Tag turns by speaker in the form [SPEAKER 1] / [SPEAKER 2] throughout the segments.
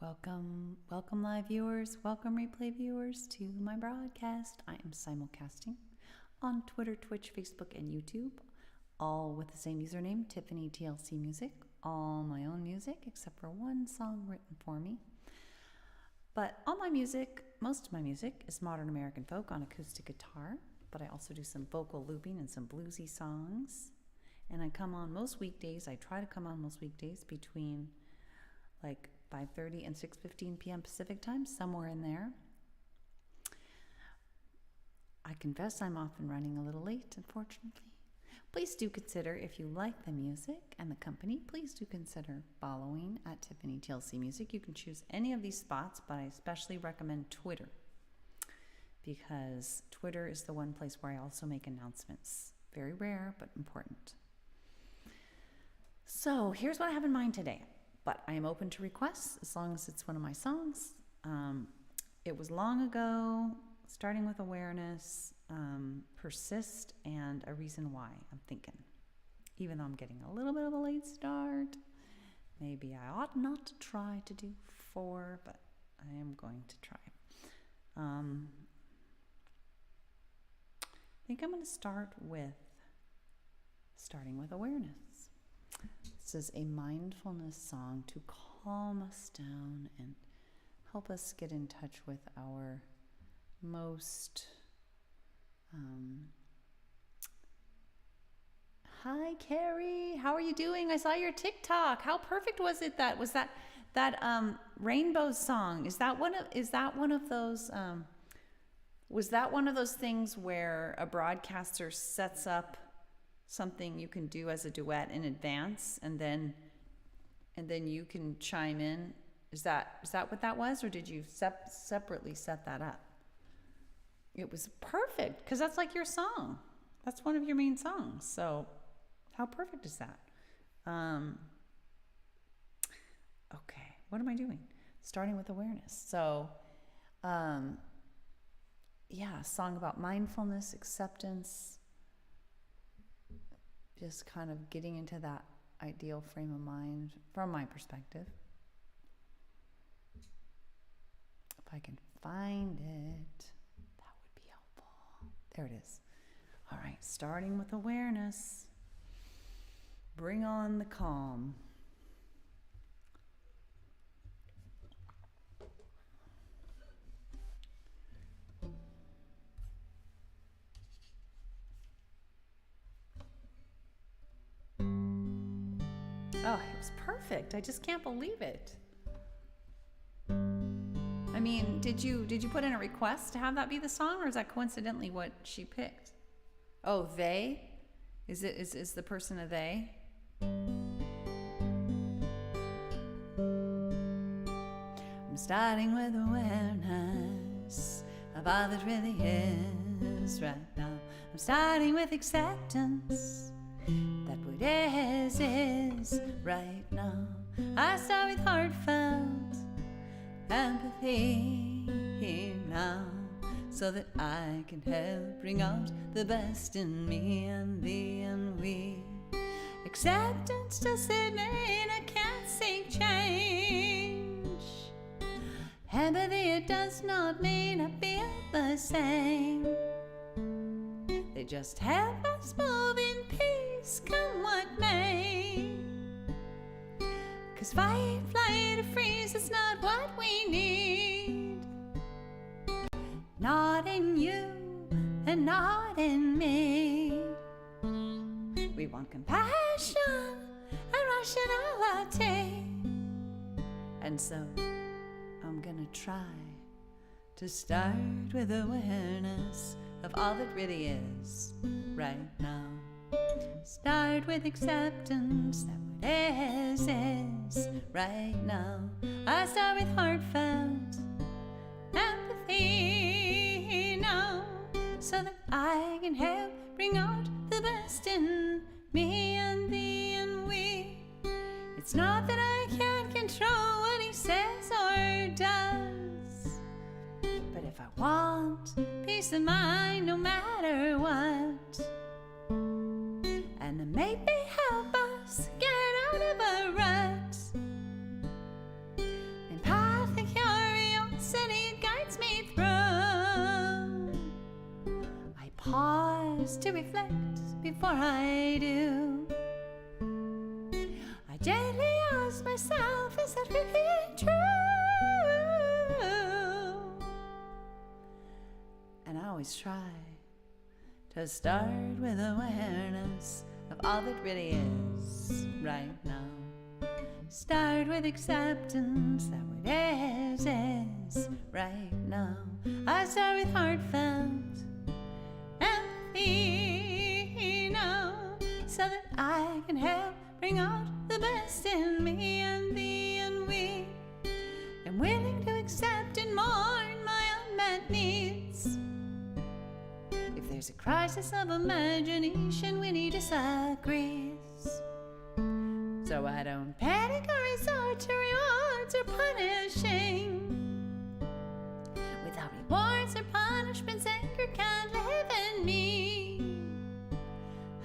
[SPEAKER 1] Welcome live viewers, welcome replay viewers to my broadcast. I am simulcasting on Twitter, Twitch, Facebook, and YouTube, all with the same username, Tiffany TLC Music. All my own music, except for one song written for me. But all my music, most of my music, is modern American folk on acoustic guitar, but I also do some vocal looping and some bluesy songs. And I come on most weekdays, I try to come on most weekdays between like 5:30 and 6:15 p.m. Pacific time, somewhere in there. I confess I'm often running a little late, unfortunately. Please do consider, if you like the music and the company, please do consider following at Tiffany TLC Music. You can choose any of these spots, but I especially recommend Twitter because Twitter is the one place where I also make announcements. Very rare, but important. So here's what I have in mind today. But I am open to requests as long as it's one of my songs. It was long ago, starting with awareness, persist, and a reason why, I'm thinking. Even though I'm getting a little bit of a late start, maybe I ought not to try to do 4, but I am going to try. I think I'm going to starting with awareness. This is a mindfulness song to calm us down and help us get in touch with our most... Hi, Carrie. How are you doing? I saw your TikTok. How perfect was it? Was that rainbow song? Was that one of those things where a broadcaster sets up something you can do as a duet in advance, and then you can chime in? Is that what that was, or did you separately set that up? It was perfect because that's like your song. That's one of your main songs. So how perfect is that? Okay, what am I doing? Starting with awareness. So a song about mindfulness, acceptance, just kind of getting into that ideal frame of mind from my perspective. If I can find it, that would be helpful. There it is. All right, starting with awareness. Bring on the calm. Oh, it was perfect. I just can't believe it. I mean, did you put in a request to have that be the song, or is that coincidentally what she picked? Oh, they? Is the person a they? I'm starting with awareness of all that really is right now. I'm starting with acceptance that what is right now. I start with heartfelt empathy now, so that I can help bring out the best in me and thee and we. Acceptance doesn't mean I can't seek change. Empathy, it does not mean I feel the same. They just help us move in peace, come what may. 'Cause fight, flight, or freeze is not what we need. Not in you and not in me. We want compassion and rationality. And so I'm gonna try to start with awareness of all that really is right now. Start with acceptance that what is right now. I start with heartfelt empathy now, so that I can help bring out the best in me and thee and we. It's not that I can't control what he says or does, but if I want peace of mind no matter what, and maybe help us get out of a rut, and path pause to reflect before I do. I gently ask myself, is that really true? And I always try to start with awareness of all that really is right now. Start with acceptance that what is right now. I start with heartfelt empathy now, so that I can help bring out the best in me and thee and we. I'm willing to accept and mourn my unmet needs. If there's a crisis of imagination, we need disagrees. So I don't panic or resort to rewards or punishing. Without rewards or punishments, anger can't live in me.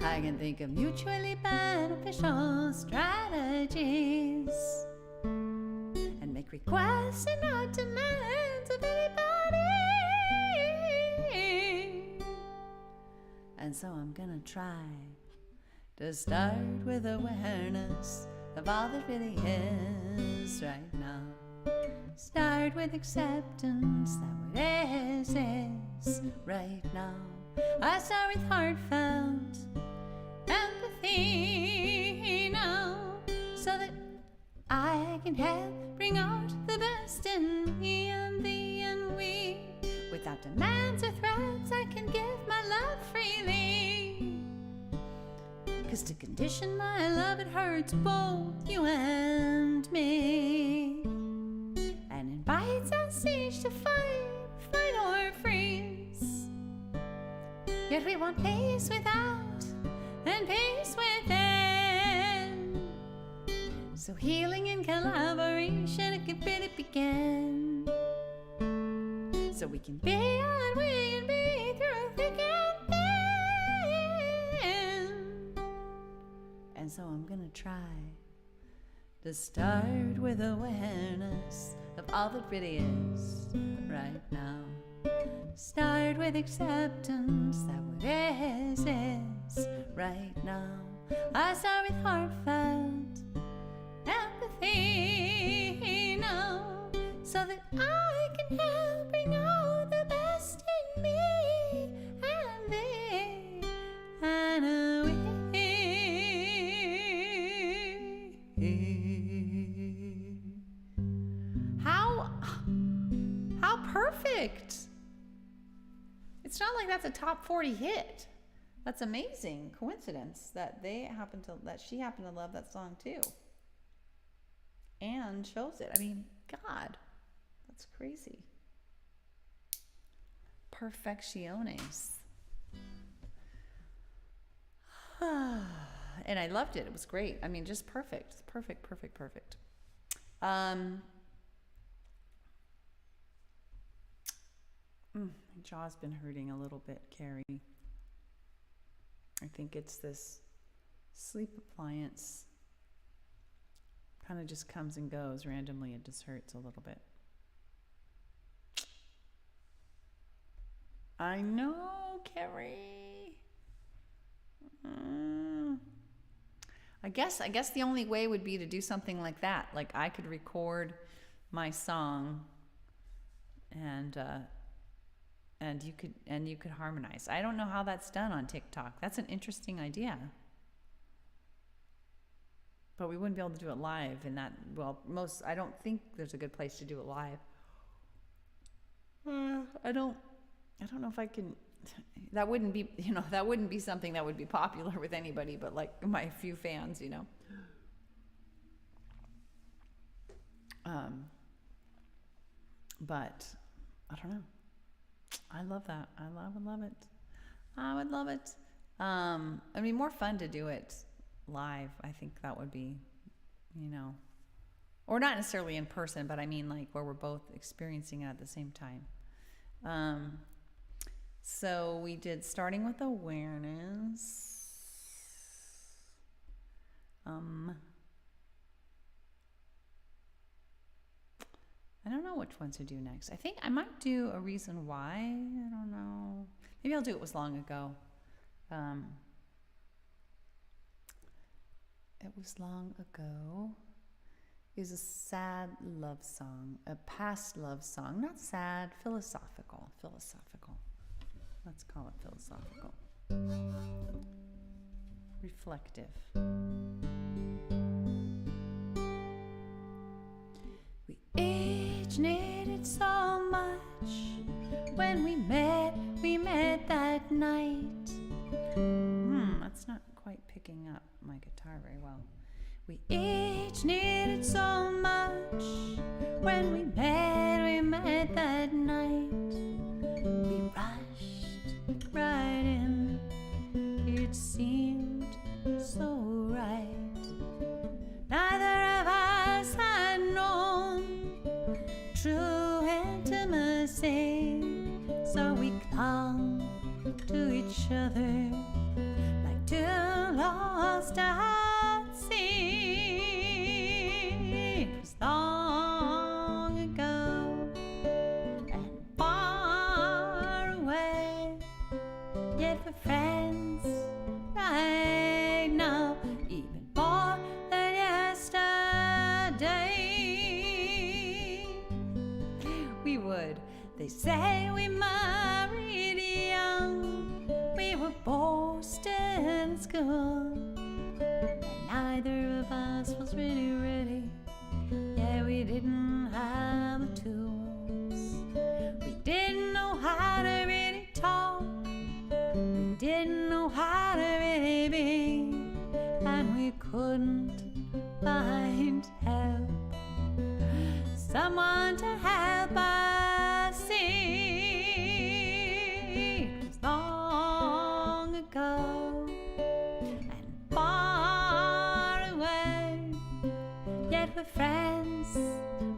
[SPEAKER 1] I can think of mutually beneficial strategies and make requests and not demands of anybody. And so I'm gonna try to start with awareness of all that really is right now. Start with acceptance that what is right now. I start with heartfelt empathy now, so that I can help bring out the best in me and thee and we. Without demands or threats, I can give my love freely. 'Cause to condition my love, it hurts both you and me, and invites us each to fight or freeze. Yet we want peace without and peace within. So healing and collaboration, it can really begin. So we can be and we can be through thick and thin. And so I'm gonna try to start with awareness of all that really is right now. Start with acceptance that what is right now. I start with heartfelt empathy now, so that I can help bring out the best in me and thee and we. How perfect! It's not like that's a top 40 hit. That's amazing coincidence that she happened to love that song too, and chose it. I mean, God, that's crazy. Perfecciones. And I loved it. It was great. I mean, just perfect. Perfect. My jaw's been hurting a little bit, Carrie. I think it's this sleep appliance. Kind of just comes and goes randomly. It just hurts a little bit. I know, Carrie. I guess the only way would be to do something like that. Like I could record my song and you could harmonize. I don't know how that's done on TikTok. That's an interesting idea. But we wouldn't be able to do it live I don't think there's a good place to do it live. I don't know if I can. That wouldn't be something that would be popular with anybody but like my few fans, But I don't know. I love that. I would love it. It'd be more fun to do it live. I think that would be, or not necessarily in person, but I mean like where we're both experiencing it at the same time. So we did starting with awareness. I don't know which ones to do next. I think I might do a reason why. I don't know. Maybe I'll do It Was Long Ago. It was long ago. It was a sad love song, a past love song. Not sad, philosophical. Let's call it philosophical. Reflective. We each needed so much when we met that night. That's not quite picking up my guitar very well. We each needed so much when we met that night. We rushed right in, it seemed so right. Neither of us had known true intimacy, so we clung to each other like two lost at sea. It was long ago and far away, yet we're friends right now, even more than yesterday. We would, they say we married young, we were both in school, and neither of us was really ready. Yeah, we didn't have the tools. We didn't know how to really talk. We didn't know how to really be, and we couldn't find help. Someone to help us see. It was long ago and far away, yet we're friends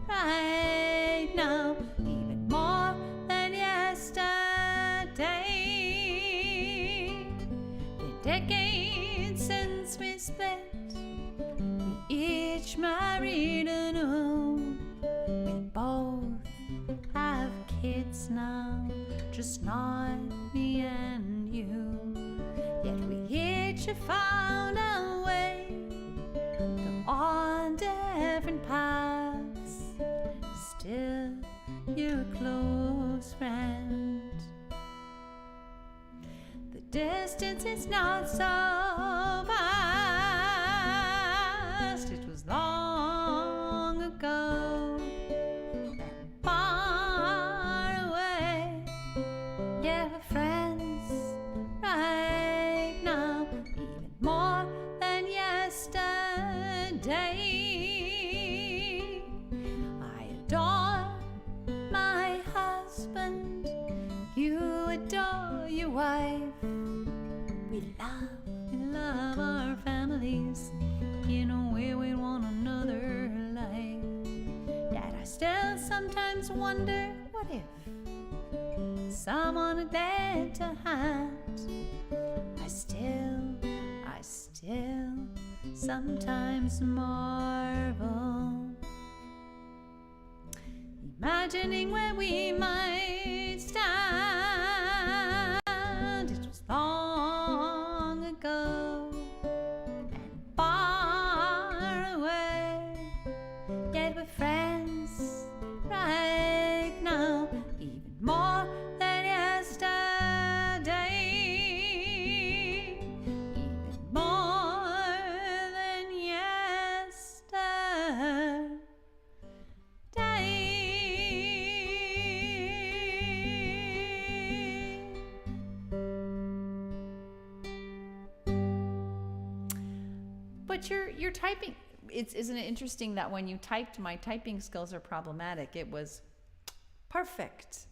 [SPEAKER 1] right now, even more than yesterday. The decades since we split, we each married anew. We both have kids now, just not me and you. Yet we each have found a way to on different paths. Still, you're a close friend. The distance is not so vast. It was long ago and far away. Yeah, we're friends right now, even more than yesterday. I adore my husband, you adore your wife. We love our families in a way we want another life. Yet I still sometimes wonder, what if someone had lent a hand? I still sometimes marvel, imagining where we might stand. It was long ago and far away, yet we're friends right now, even more than yesterday. Even more than yesterday. But you're typing. Isn't it interesting that when you typed, my typing skills are problematic. It was perfect,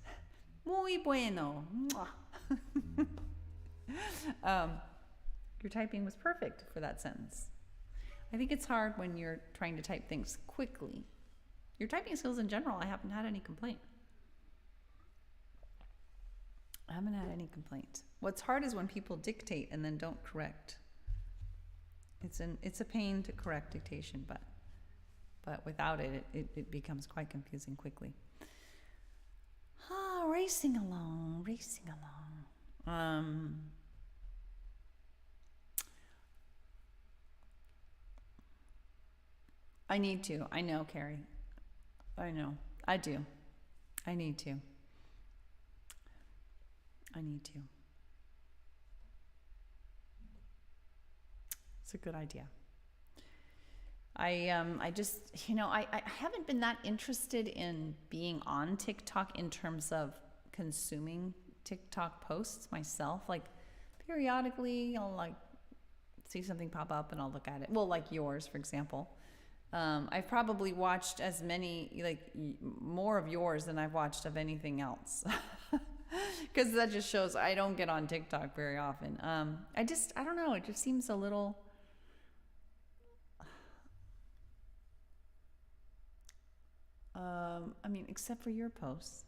[SPEAKER 1] muy bueno. Your typing was perfect for that sentence. I think it's hard when you're trying to type things quickly. Your typing skills in general, I haven't had any complaint. What's hard is when people dictate and then don't correct. It's a pain to correct dictation, but without it becomes quite confusing quickly. Racing along. I need to. I know, Carrie. I know. I do. I need to. I need to. It's a good idea. I just, I haven't been that interested in being on TikTok in terms of consuming TikTok posts myself. Like periodically I'll like see something pop up and I'll look at it. Well, like yours, for example. I've probably watched as many, like more of yours than I've watched of anything else. Because that just shows I don't get on TikTok very often. I don't know. It just seems a little... I mean, except for your posts.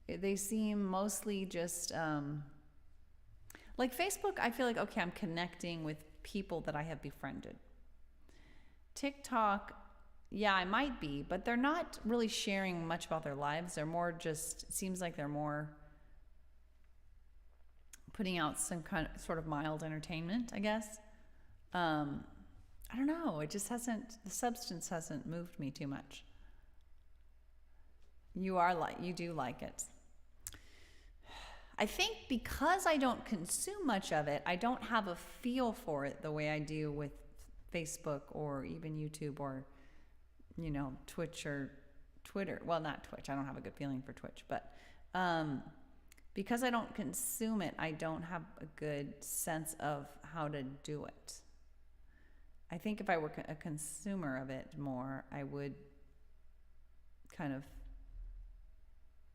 [SPEAKER 1] They seem mostly just... like Facebook, I feel like, okay, I'm connecting with people that I have befriended. TikTok, yeah, I might be, but they're not really sharing much about their lives. They're more just, it seems like they're more putting out some kind of sort of mild entertainment, I guess. I don't know. It just hasn't, the substance hasn't moved me too much. You do like it. I think because I don't consume much of it, I don't have a feel for it the way I do with Facebook or even YouTube or, Twitch or Twitter. Well, not Twitch. I don't have a good feeling for Twitch, but because I don't consume it, I don't have a good sense of how to do it. I think if I were a consumer of it more, I would kind of,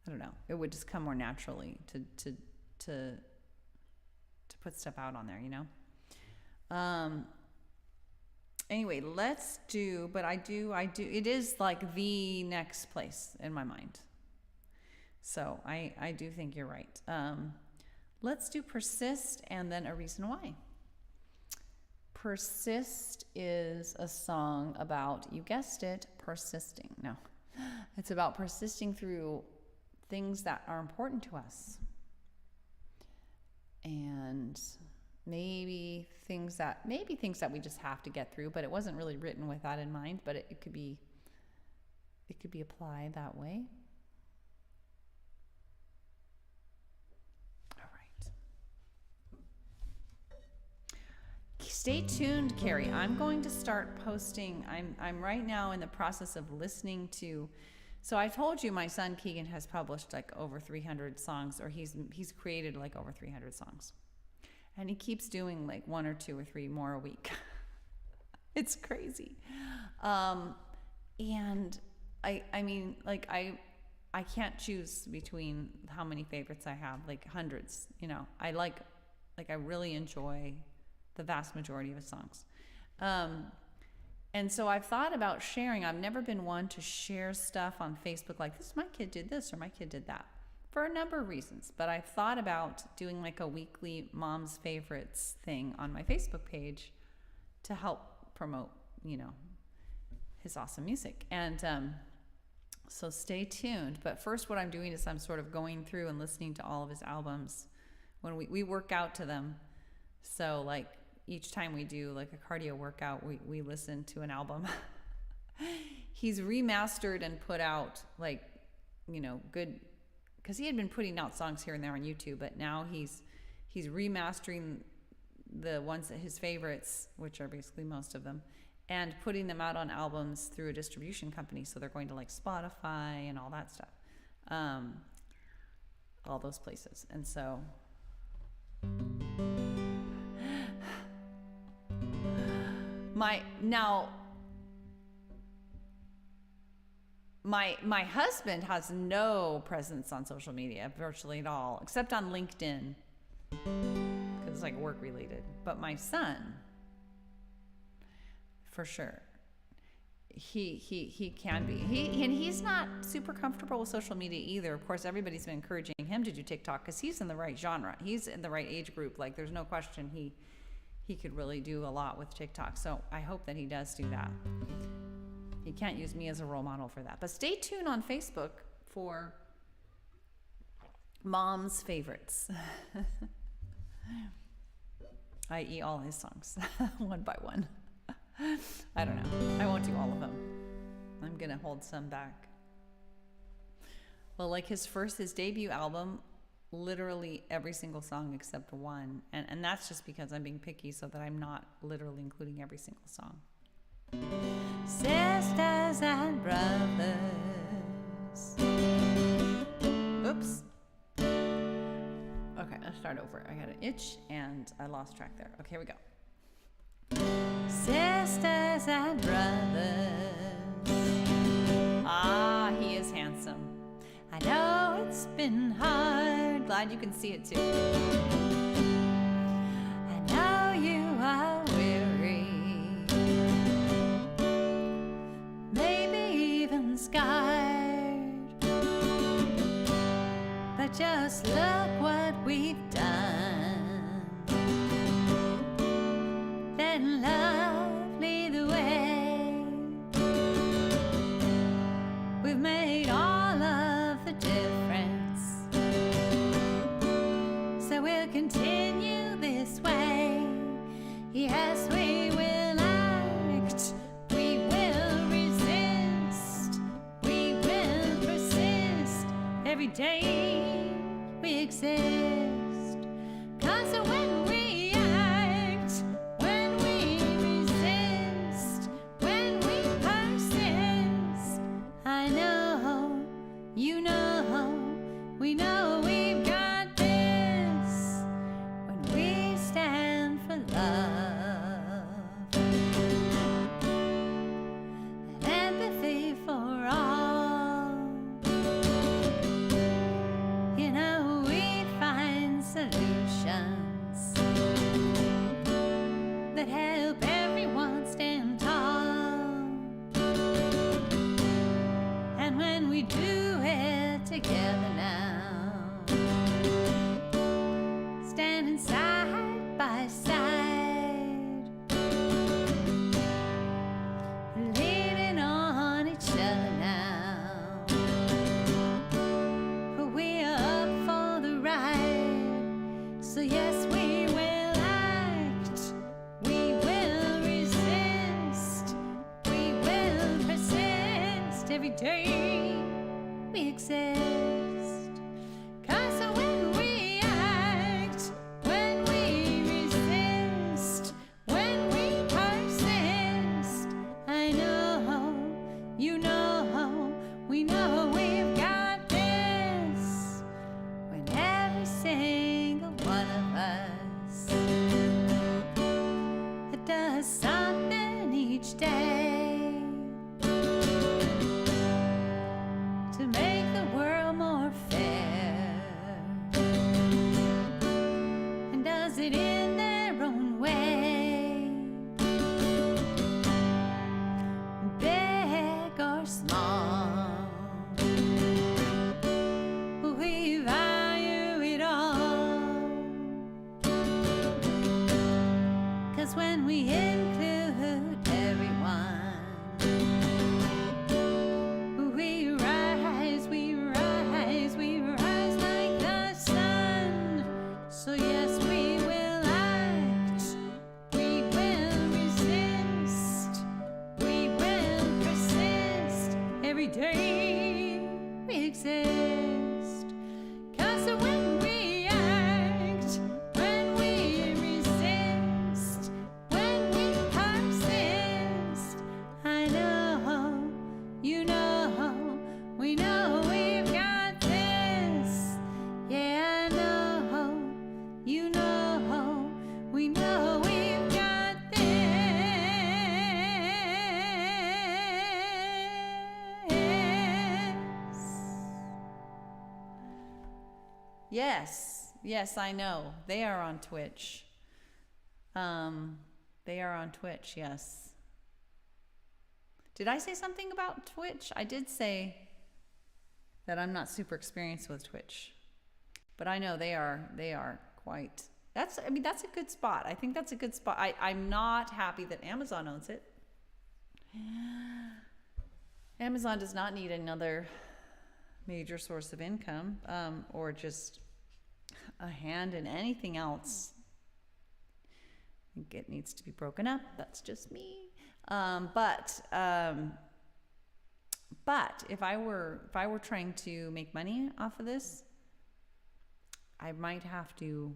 [SPEAKER 1] I don't know, it would just come more naturally to put stuff out on there, Anyway, let's do, but I do, it is like the next place in my mind. So I do think you're right. Let's do Persist and then A Reason Why. Persist is a song about, you guessed it, persisting. No, it's about persisting through things that are important to us. And maybe things that we just have to get through, but it wasn't really written with that in mind, but it could be applied that way. All right. Stay tuned, Carrie. I'm going to start posting. I'm right now in the process of listening to, so I told you my son Keegan has published like over 300 songs, or he's created like over 300 songs. And he keeps doing like 1 or 2 or 3 more a week. It's crazy. And I mean, like I can't choose between how many favorites I have, like hundreds, I I really enjoy the vast majority of his songs. And so I've thought about sharing. I've never been one to share stuff on Facebook like this, my kid did this or my kid did that, for a number of reasons. But I've thought about doing like a weekly mom's favorites thing on my Facebook page to help promote, his awesome music. And so stay tuned. But first what I'm doing is I'm sort of going through and listening to all of his albums when we work out to them. So like each time we do like a cardio workout, we listen to an album. He's remastered and put out like, good, because he had been putting out songs here and there on YouTube, but now he's remastering the ones that his favorites, which are basically most of them, and putting them out on albums through a distribution company. So they're going to like Spotify and all that stuff, all those places. And so my husband has no presence on social media virtually at all, except on LinkedIn, because it's like work related. But my son, for sure, he can be. And he's not super comfortable with social media either. Of course, everybody's been encouraging him to do TikTok because he's in the right genre. He's in the right age group. Like, there's no question he could really do a lot with TikTok. So I hope that he does do that. He can't use me as a role model for that. But stay tuned on Facebook for Mom's Favorites. i.e. all his songs, one by one. I don't know. I won't do all of them. gonna hold some back. Well, like his debut album, literally every single song except one. And that's just because I'm being picky so that I'm not literally including every single song. Sisters and brothers. Oops. Okay, let's start over. I got an itch and I lost track there. Okay, here we go. Sisters and brothers. Ah, he is handsome. I know it's been hard. Glad you can see it too. I know you are weary, maybe even scarred, but just look what we've done. Then lovely the way we've made all of the difference. So we'll continue this way. Yes, we will act. We will resist. We will persist. Every day we exist. 'Cause when we act, when we resist, when we persist, I know, you know, we know we've got this. When we stand for love and empathy for all, you know, we find solutions that help everyone stand tall. And when we do it together now, standing side by side, leaning on each other now, we are up for the ride. So yes, we will act, we will resist, we will persist. Every day we exist. 'Cause when we act, when we resist, when we persist, I know, you know, we know we've got this. When every single one of us does something each day to make the world more fair, and does it in their own way, big or small, we value it all. 'Cause when we include everyone, we rise, we rise, we rise like the sun. So yes, we will act, we will resist, we will persist. Every day we exist. 'Cause when we act, when we resist, when we persist, I know, you know, we know we've got this. Yeah, I know, you know, we know we've got this. Yes, I know. They are on Twitch. They are on Twitch, yes. Did I say something about Twitch? I did say that I'm not super experienced with Twitch. But I know they are quite. That's a good spot. I think that's a good spot. I'm not happy that Amazon owns it. Amazon does not need another major source of income, or just a hand in anything else. I think it needs to be broken up. That's just me. But But if I were trying to make money off of this, I might have to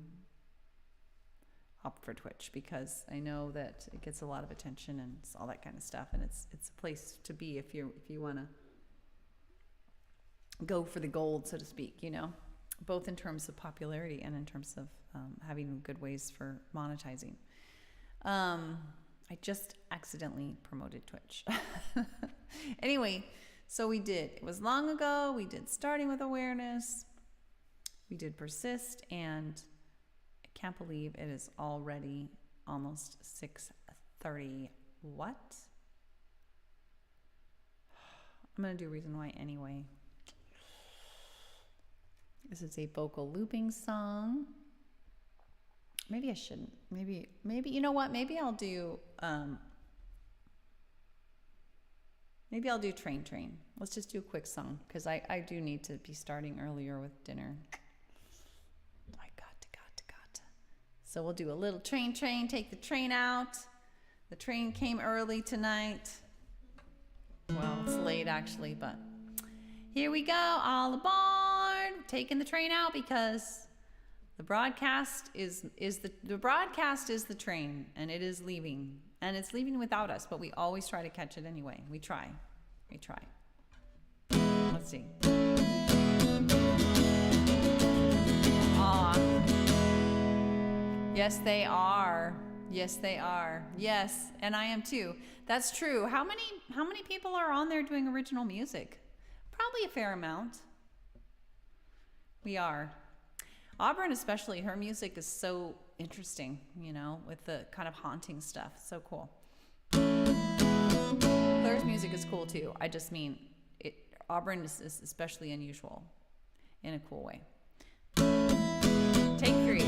[SPEAKER 1] opt for Twitch, because I know that it gets a lot of attention and all that kind of stuff, and it's a place to be if you want to go for the gold, so to speak, both in terms of popularity and in terms of having good ways for monetizing. I just accidentally promoted Twitch. Anyway, so we did. It was long ago. We did Starting with Awareness. We did Persist, and I can't believe it is already almost 6:30. What? I'm going to do Reason Why anyway. This is a vocal looping song. Maybe I shouldn't. Maybe, you know what? Maybe I'll do Train. Let's just do a quick song, because I do need to be starting earlier with dinner. I got to. So we'll do a little Train, take the train out. The train came early tonight. Well, it's late actually, but here we go. All aboard. Taking the train out, because the broadcast is the train, and it is leaving. And it's leaving without us, but we always try to catch it anyway. We try. Let's see. Aw. Yes, they are. Yes, and I am too. That's true. How many people are on there doing original music? Probably a fair amount. We are. Auburn especially, her music is so interesting, with the kind of haunting stuff. So cool. Claire's music is cool too. I just mean, Auburn is especially unusual in a cool way. Take 3.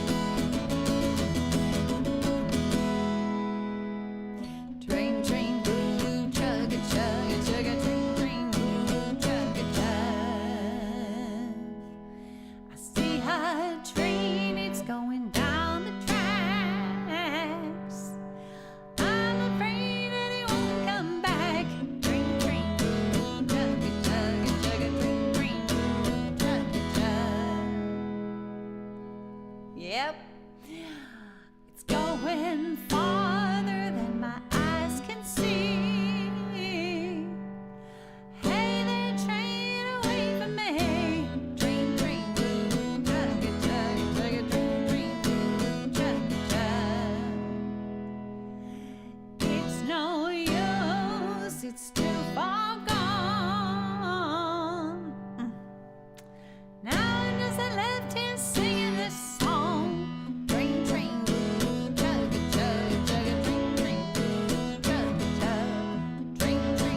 [SPEAKER 1] Train, boo, chugga, train, boo, chugga, chug. I see her train, it's going down the tracks. I'm afraid that it won't come back. Train, boo, chugga, chugga, train, boo, chugga, chug. Yep. It's going farther than my eyes can see. Hey there, train, away from me. Train, boo, chugga, chugga, train, boo, chugga, chug. It's no use, it's too far gone. Now I'm just left here singing this song. Train, boo, chugga, chugga, chugga, train, boo, chugga, chug. Train, boo,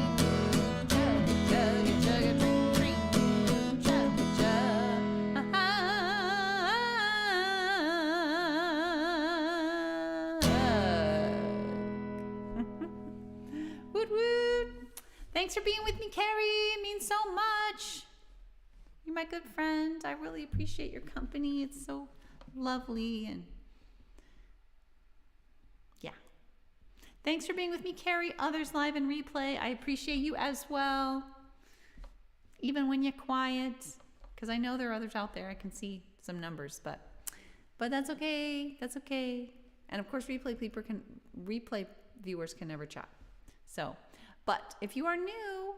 [SPEAKER 1] chugga, chugga, chugga, train, boo, chugga, chug. Woot woot. Thanks for being with me, Carrie. It means so much. You're my good friend. I really appreciate your company. It's so lovely, and yeah. Thanks for being with me, Carrie. Others live and replay. I appreciate you as well. Even when you're quiet, because I know there are others out there. I can see some numbers, but that's okay. That's okay. And of course, replay viewers can never chat. So, but if you are new,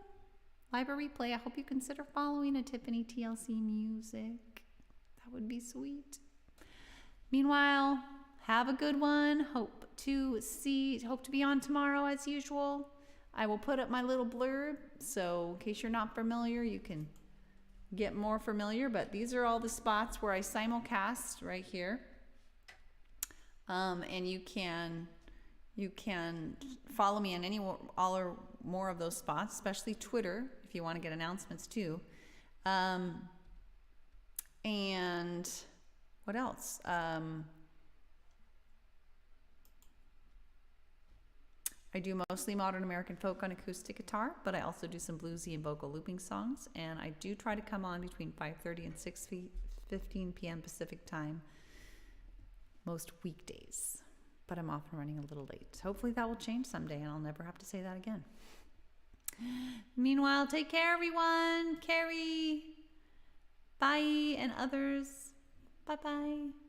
[SPEAKER 1] live or replay, I hope you consider following a Tiffany TLC Music. That would be sweet. Meanwhile, have a good one. Hope to be on tomorrow as usual. I will put up my little blurb, so in case you're not familiar, you can get more familiar. But these are all the spots where I simulcast right here. And you can follow me on all or more of those spots, especially Twitter, if you want to get announcements too. And what else? I do mostly modern American folk on acoustic guitar, but I also do some bluesy and vocal looping songs. And I do try to come on between 5:30 and 6:15 p.m. Pacific time most weekdays. But I'm often running a little late. Hopefully that will change someday, and I'll never have to say that again. Meanwhile, take care, everyone. Carrie, bye, and others, bye-bye.